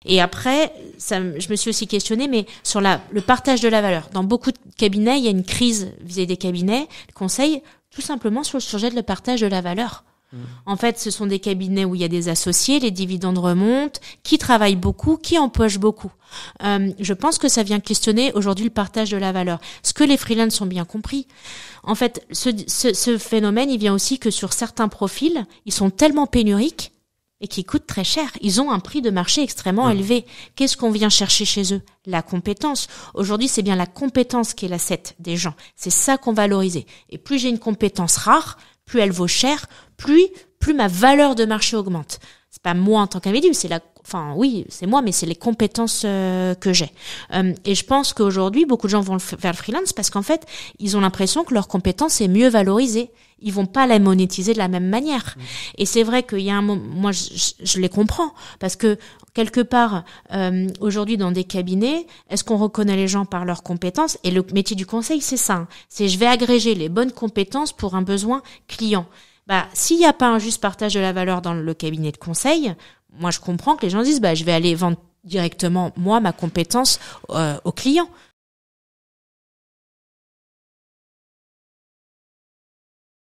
Et après, je me suis aussi questionnée, mais sur le partage de la valeur. Dans beaucoup de cabinets, il y a une crise vis-à-vis des cabinets de conseil, tout simplement sur le sujet de le partage de la valeur. En fait, ce sont des cabinets où il y a des associés, les dividendes remontent, qui travaillent beaucoup, qui empochent beaucoup. Je pense que ça vient questionner aujourd'hui le partage de la valeur. Ce que les freelances ont bien compris. En fait, ce phénomène, il vient aussi que sur certains profils, ils sont tellement pénuriques et qui coûtent très cher. Ils ont un prix de marché extrêmement élevé. Qu'est-ce qu'on vient chercher chez eux? La compétence. Aujourd'hui, c'est bien la compétence qui est l'asset des gens. C'est ça qu'on valorise. Et plus j'ai une compétence rare, plus elle vaut cher, plus ma valeur de marché augmente. C'est pas moi en tant qu'individu, c'est c'est moi, mais c'est les compétences que j'ai. Et je pense qu'aujourd'hui, beaucoup de gens vont vers le freelance parce qu'en fait, ils ont l'impression que leur compétence est mieux valorisée. Ils vont pas la monétiser de la même manière. Et c'est vrai qu'il y a un moment, moi, je les comprends parce que quelque part, aujourd'hui, dans des cabinets, est-ce qu'on reconnaît les gens par leurs compétences? Et le métier du conseil, c'est ça. Hein. C'est je vais agréger les bonnes compétences pour un besoin client. S'il n'y a pas un juste partage de la valeur dans le cabinet de conseil, moi, je comprends que les gens disent, je vais aller vendre directement, moi, ma compétence au client.